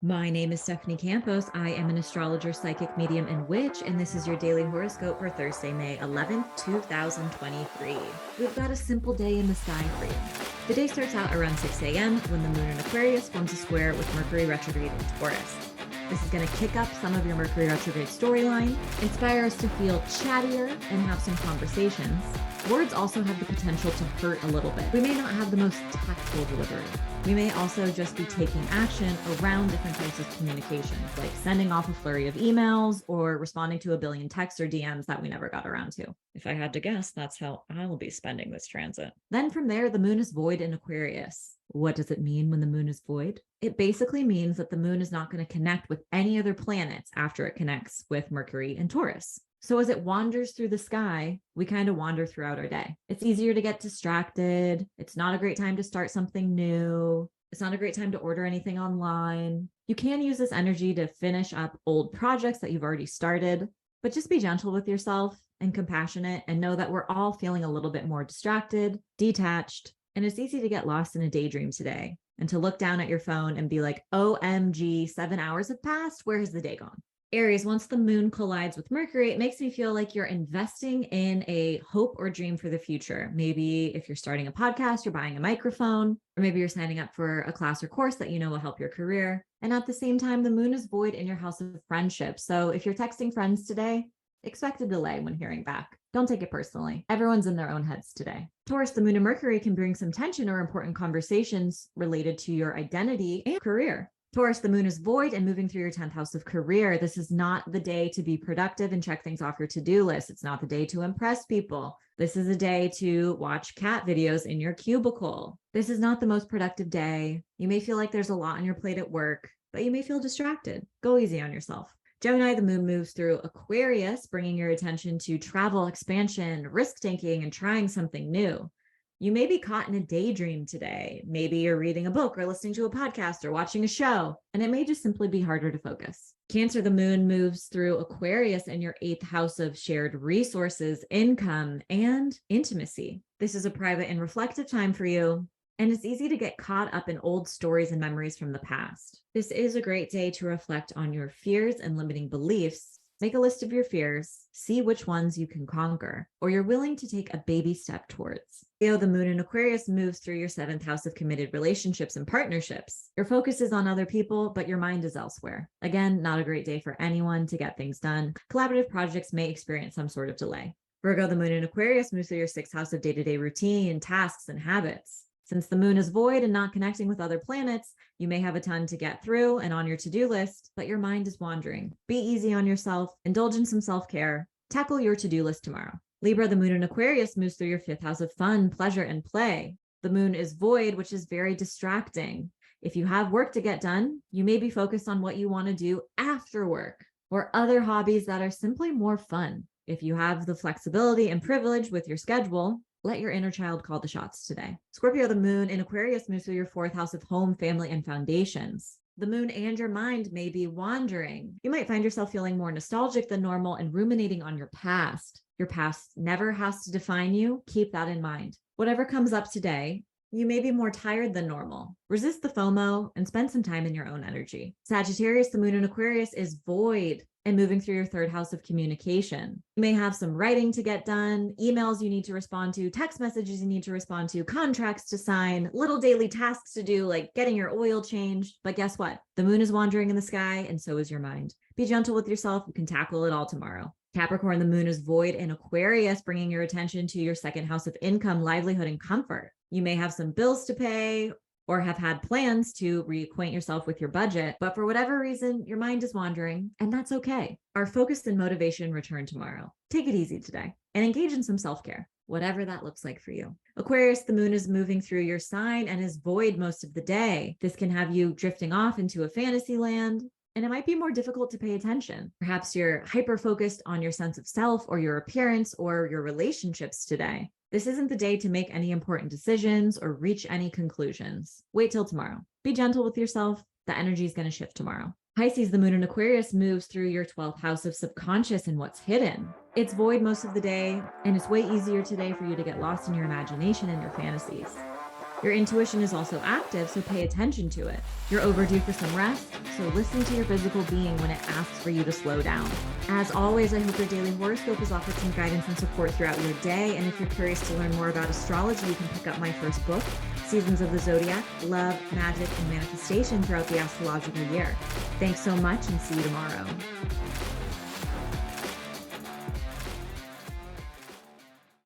My name is Stephanie Campos. I am an astrologer, psychic medium, and witch, and this is your daily horoscope for Thursday, May 11th, 2023. We've got a simple day in the sky for you. The day starts out around 6 a.m. when the moon in Aquarius forms a square with Mercury retrograde in Taurus. This is going to kick up some of your Mercury retrograde storyline, inspire us to feel chattier and have some conversations. Words also have the potential to hurt a little bit. We may not have the most tactful delivery. We may also just be taking action around different types of communications, like sending off a flurry of emails or responding to a billion texts or DMs that we never got around to. If I had to guess, that's how I will be spending this transit. Then from there, the moon is void in Aquarius. What does it mean when the moon is void? It basically means that the moon is not going to connect with any other planets after it connects with Mercury and Taurus. So as it wanders through the sky, we kind of wander throughout our day. It's easier to get distracted. It's not a great time to start something new. It's not a great time to order anything online. You can use this energy to finish up old projects that you've already started, but just be gentle with yourself and compassionate and know that we're all feeling a little bit more distracted, detached, and it's easy to get lost in a daydream today and to look down at your phone and be like, OMG, 7 hours have passed. Where has the day gone? Aries, once the moon collides with Mercury, it makes me feel like you're investing in a hope or dream for the future. Maybe if you're starting a podcast, you're buying a microphone, or maybe you're signing up for a class or course that you know will help your career. And at the same time, the moon is void in your house of friendship. So if you're texting friends today, expect a delay when hearing back. Don't take it personally. Everyone's in their own heads today. Taurus, the moon and Mercury can bring some tension or important conversations related to your identity and career. Taurus, the moon is void and moving through your 10th house of career. This is not the day to be productive and check things off your to-do list. It's not the day to impress people. This is a day to watch cat videos in your cubicle. This is not the most productive day. You may feel like there's a lot on your plate at work, but you may feel distracted. Go easy on yourself. Gemini, the moon moves through Aquarius, bringing your attention to travel, expansion, risk-taking, and trying something new. You may be caught in a daydream today. Maybe you're reading a book or listening to a podcast or watching a show, and it may just simply be harder to focus. Cancer, the moon moves through Aquarius in your 8th house of shared resources, income, and intimacy. This is a private and reflective time for you, and it's easy to get caught up in old stories and memories from the past. This is a great day to reflect on your fears and limiting beliefs. Make a list of your fears, see which ones you can conquer, or you're willing to take a baby step towards. Leo, the moon in Aquarius moves through your 7th house of committed relationships and partnerships. Your focus is on other people, but your mind is elsewhere. Again, not a great day for anyone to get things done. Collaborative projects may experience some sort of delay. Virgo, the moon in Aquarius moves through your 6th house of day-to-day routine, tasks, and habits. Since the moon is void and not connecting with other planets, you may have a ton to get through and on your to-do list, but your mind is wandering. Be easy on yourself, indulge in some self-care, tackle your to-do list tomorrow. Libra, the moon in Aquarius moves through your 5th house of fun, pleasure, and play. The moon is void, which is very distracting. If you have work to get done, you may be focused on what you want to do after work or other hobbies that are simply more fun. If you have the flexibility and privilege with your schedule, let your inner child call the shots today. Scorpio, the moon in Aquarius moves through your 4th house of home, family, and foundations. The moon and your mind may be wandering. You might find yourself feeling more nostalgic than normal and ruminating on your past. Your past never has to define you. Keep that in mind. Whatever comes up today, you may be more tired than normal. Resist the FOMO and spend some time in your own energy. Sagittarius, the moon in Aquarius is void and moving through your 3rd house of communication. You may have some writing to get done, emails you need to respond to, text messages you need to respond to, contracts to sign, little daily tasks to do, like getting your oil changed. But guess what? The moon is wandering in the sky, and so is your mind. Be gentle with yourself. You can tackle it all tomorrow. Capricorn, the moon is void in Aquarius, bringing your attention to your 2nd house of income, livelihood, and comfort. You may have some bills to pay or have had plans to reacquaint yourself with your budget, but for whatever reason, your mind is wandering, and that's okay. Our focus and motivation return tomorrow. Take it easy today and engage in some self-care, whatever that looks like for you. Aquarius, the moon is moving through your sign and is void most of the day. This can have you drifting off into a fantasy land, and it might be more difficult to pay attention. Perhaps you're hyper-focused on your sense of self or your appearance or your relationships today. This isn't the day to make any important decisions or reach any conclusions. Wait till tomorrow. Be gentle with yourself. The energy is going to shift tomorrow. Pisces, the moon in Aquarius moves through your 12th house of subconscious and what's hidden. It's void most of the day, and it's way easier today for you to get lost in your imagination and your fantasies. Your intuition is also active, so pay attention to it. You're overdue for some rest, so listen to your physical being when it asks for you to slow down. As always, I hope your daily horoscope has offered some guidance and support throughout your day. And if you're curious to learn more about astrology, you can pick up my first book, Seasons of the Zodiac, Love, Magic, and Manifestation throughout the astrological year. Thanks so much and see you tomorrow.